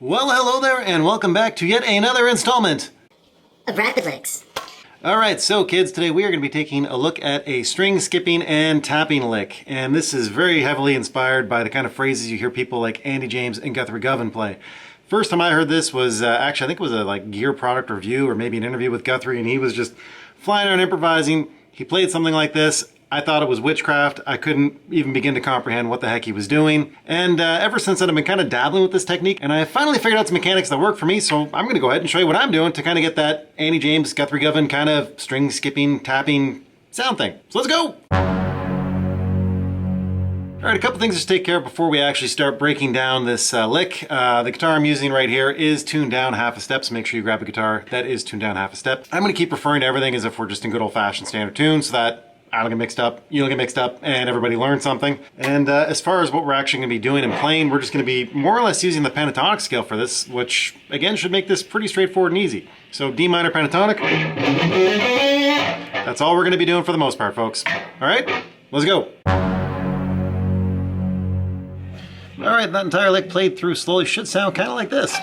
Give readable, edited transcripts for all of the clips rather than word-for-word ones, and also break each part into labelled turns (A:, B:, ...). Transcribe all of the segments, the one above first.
A: Well, hello there, and welcome back to yet another installment
B: of Rapid Licks.
A: Alright, so kids, today we are going to be taking a look at a string skipping and tapping lick. And this is very heavily inspired by the kind of phrases you hear people like Andy James and Guthrie Govan play. First time I heard this was, actually I think it was a gear product review or maybe an interview with Guthrie, and he was just flying around improvising. He played something like this. I thought it was witchcraft. I couldn't even begin to comprehend what the heck he was doing. And ever since then, I've been kind of dabbling with this technique, and I finally figured out some mechanics that work for me, so I'm going to go ahead and show you what I'm doing to kind of get that Andy James, Guthrie Govan kind of string skipping, tapping sound thing. So let's go! Alright, a couple things to take care of before we actually start breaking down this lick. The guitar I'm using right here is tuned down half a step, so make sure you grab a guitar that is tuned down half a step. I'm going to keep referring to everything as if we're just in good old-fashioned standard tune, so that I don't get mixed up, you don't get mixed up, and everybody learns something. And as far as what we're actually going to be doing and playing, we're just going to be more or less using the pentatonic scale for this, which again should make this pretty straightforward and easy. So D minor pentatonic, that's all we're going to be doing for the most part, folks. Alright, let's go. Alright, that entire lick played through slowly should sound kind of like this.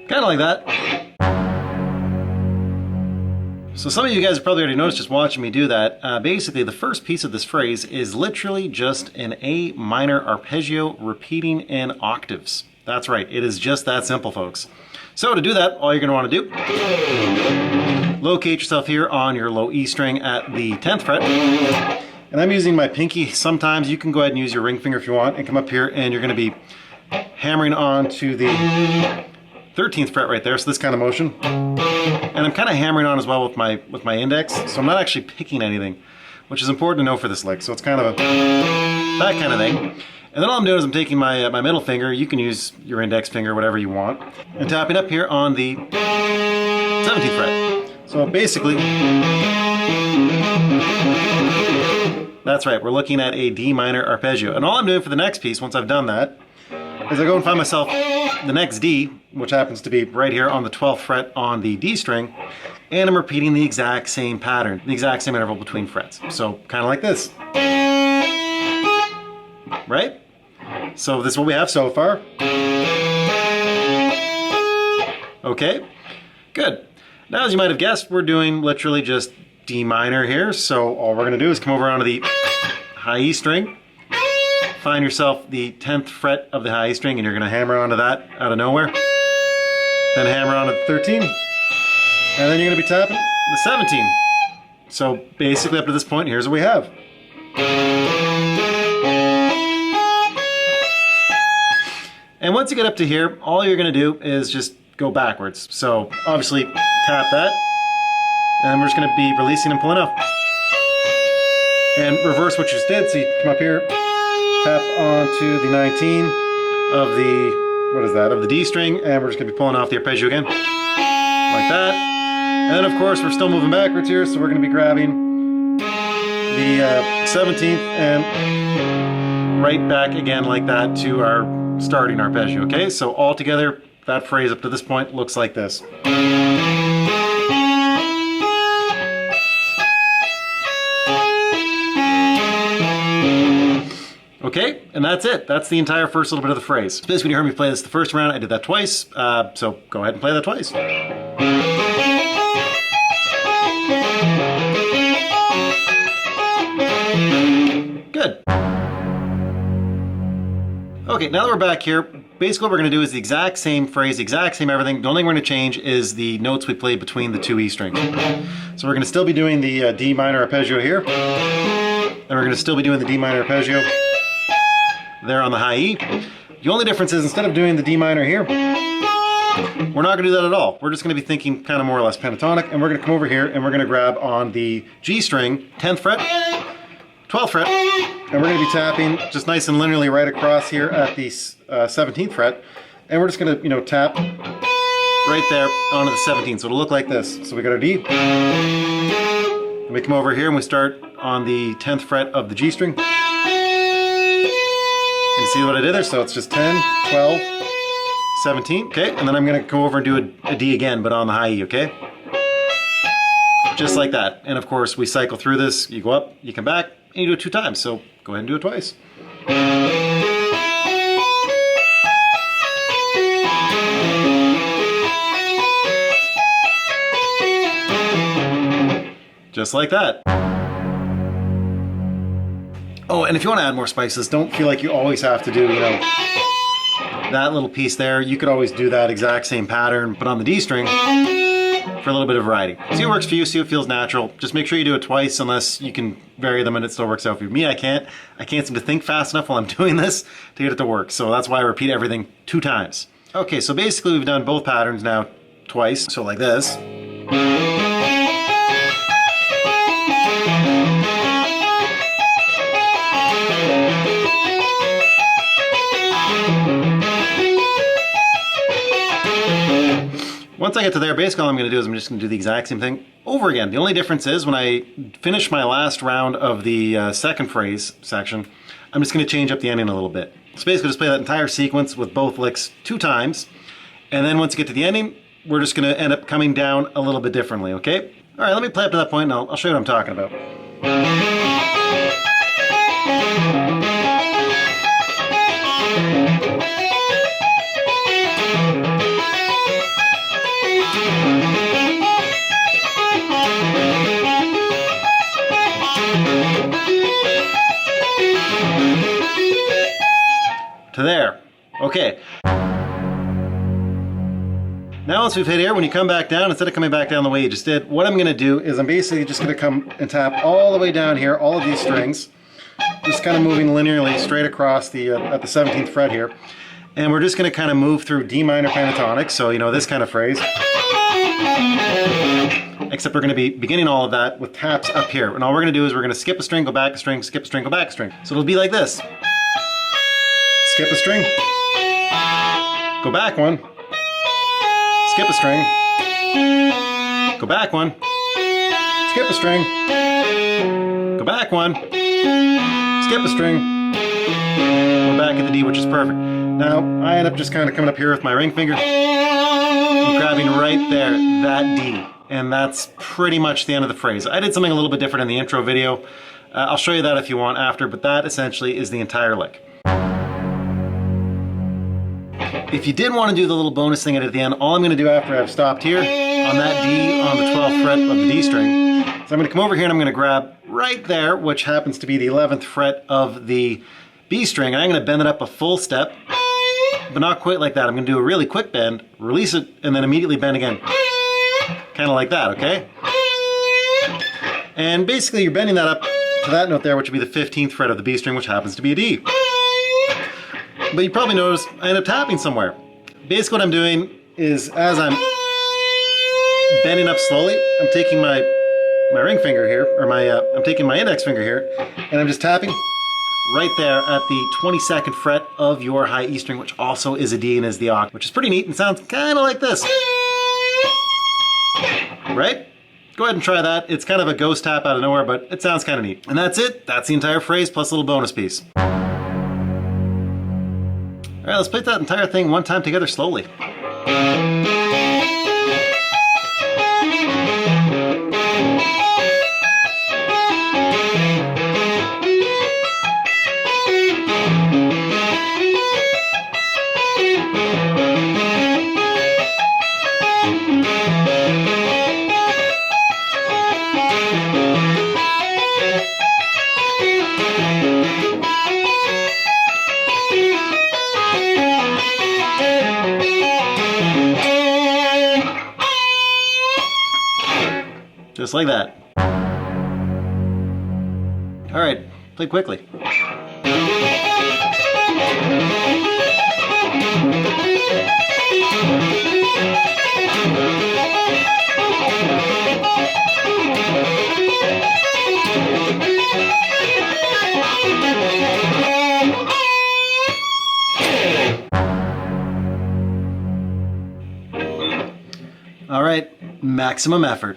A: Kind of like that. So some of you guys have probably already noticed just watching me do that. Basically, the first piece of this phrase is literally just an A minor arpeggio repeating in octaves. That's right, it is just that simple, folks. So to do that, all you're going to want to do, locate yourself here on your low E string at the 10th fret. And I'm using my pinky. Sometimes you can go ahead and use your ring finger if you want, and come up here and you're going to be hammering on to the 13th fret right there, so this kind of motion. And I'm kind of hammering on as well with my index, so I'm not actually picking anything, which is important to know for this lick. So it's kind of that kind of thing. And then all I'm doing is I'm taking my middle finger, you can use your index finger, whatever you want, and tapping up here on the 17th fret. So basically, that's right, we're looking at a D minor arpeggio. And all I'm doing for the next piece, once I've done that, is I go and find myself the next D, which happens to be right here on the 12th fret on the D string, and I'm repeating the exact same pattern, the exact same interval between frets. So kind of like this. Right? So this is what we have so far. Okay, good. Now, as you might have guessed, we're doing literally just D minor here, so all we're going to do is come over onto the high E string, find yourself the 10th fret of the high E string, and you're going to hammer onto that out of nowhere. Then hammer onto the 13, and then you're going to be tapping the 17. So basically up to this point, here's what we have. And once you get up to here, all you're going to do is just go backwards. So obviously tap that, and we're just going to be releasing and pulling off. And reverse what you just did, so you come up here, tap onto the 19 of the, what is that, of the D string, and we're just going to be pulling off the arpeggio again, like that. And then of course we're still moving backwards here, so we're going to be grabbing the 17th and right back again like that to our starting arpeggio, okay? So all together, that phrase up to this point looks like this. Okay, and that's it. That's the entire first little bit of the phrase. So basically, when you heard me play this the first round, I did that twice. So go ahead and play that twice. Good. Okay, now that we're back here, basically what we're going to do is the exact same phrase, the exact same everything. The only thing we're going to change is the notes we played between the two E strings. So we're going to still be doing the D minor arpeggio here. And we're going to still be doing the D minor arpeggio there on the high E. The only difference is instead of doing the D minor here, we're not going to do that at all. We're just going to be thinking kind of more or less pentatonic, and we're going to come over here and we're going to grab on the G string, 10th fret, 12th fret, and we're going to be tapping just nice and linearly right across here at the 17th fret, and we're just gonna, you know, tap right there onto the 17th. So it'll look like this. So we got our D. And we come over here and we start on the 10th fret of the G string. And see what I did there? So it's just 10, 12, 17. Okay, and then I'm gonna go over and do a D again, but on the high E, okay? Just like that. And of course, we cycle through this. You go up, you come back, and you do it 2 times. So go ahead and do it twice. Just like that. Oh, and if you want to add more spices, don't feel like you always have to do, you know, that little piece there. You could always do that exact same pattern, but on the D string for a little bit of variety. See what works for you, see what feels natural. Just make sure you do it twice unless you can vary them and it still works out for you. Me, I can't seem to think fast enough while I'm doing this to get it to work. So that's why I repeat everything 2 times. Okay, so basically we've done both patterns now twice. So like this. Once I get to there, basically all I'm going to do is I'm just going to do the exact same thing over again. The only difference is when I finish my last round of the second phrase section, I'm just going to change up the ending a little bit. So basically just play that entire sequence with both licks 2 times. And then once you get to the ending, we're just going to end up coming down a little bit differently, okay? All right, let me play up to that point and I'll show you what I'm talking about. To there. Okay. Now once we've hit here, when you come back down, instead of coming back down the way you just did, what I'm going to do is I'm basically just going to come and tap all the way down here, all of these strings, just kind of moving linearly straight across the at the 17th fret here. And we're just going to kind of move through D minor pentatonic, so you know, this kind of phrase. Except we're going to be beginning all of that with taps up here. And all we're going to do is we're going to skip a string, go back a string, skip a string, go back a string. So it'll be like this. Skip a string, go back one, skip a string, go back one, skip a string, go back one, skip a string, we're back at the D, which is perfect. Now, I end up just kind of coming up here with my ring finger and grabbing right there, that D. And that's pretty much the end of the phrase. I did something a little bit different in the intro video. I'll show you that if you want after, but that essentially is the entire lick. If you did want to do the little bonus thing at the end, all I'm going to do after I've stopped here on that D on the 12th fret of the D string, so I'm going to come over here and I'm going to grab right there, which happens to be the 11th fret of the B string, and I'm going to bend it up a full step, but not quite like that. I'm going to do a really quick bend, release it, and then immediately bend again. Kind of like that, okay? And basically you're bending that up to that note there, which would be the 15th fret of the B string, which happens to be a D. But you probably noticed I end up tapping somewhere. Basically what I'm doing is as I'm bending up slowly, I'm taking my ring finger here, or I'm taking my index finger here, and I'm just tapping right there at the 22nd fret of your high E string, which also is a D and is the octave, which is pretty neat and sounds kind of like this. Right? Go ahead and try that. It's kind of a ghost tap out of nowhere, but it sounds kind of neat. And that's it. That's the entire phrase plus a little bonus piece. All right, let's play that entire thing one time together slowly. Just like that. All right, play quickly. maximum effort.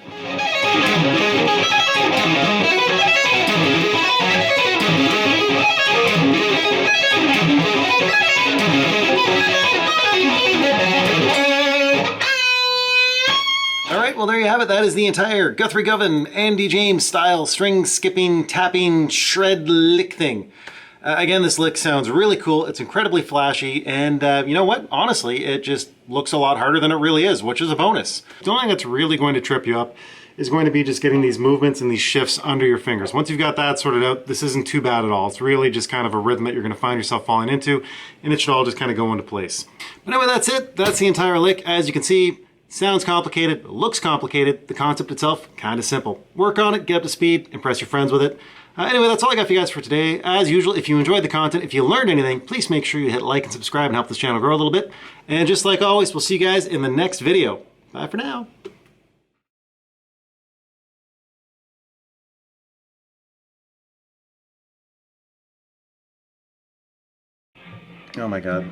A: All right, well, there you have it. That is the entire Guthrie Govan, Andy James style string skipping, tapping, shred lick thing. Again, this lick sounds really cool. It's incredibly flashy, and you know what? Honestly, it just looks a lot harder than it really is, which is a bonus. The only thing that's really going to trip you up is going to be just getting these movements and these shifts under your fingers. Once you've got that sorted out, this isn't too bad at all. It's really just kind of a rhythm that you're going to find yourself falling into, and it should all just kind of go into place. But anyway, that's it. That's the entire lick. As you can see, sounds complicated, looks complicated. The concept itself, kind of simple. Work on it, get up to speed, impress your friends with it. Anyway, that's all I got for you guys for today. As usual, if you enjoyed the content, if you learned anything, please make sure you hit like and subscribe and help this channel grow a little bit. And just like always, we'll see you guys in the next video. Bye for now. Oh my God.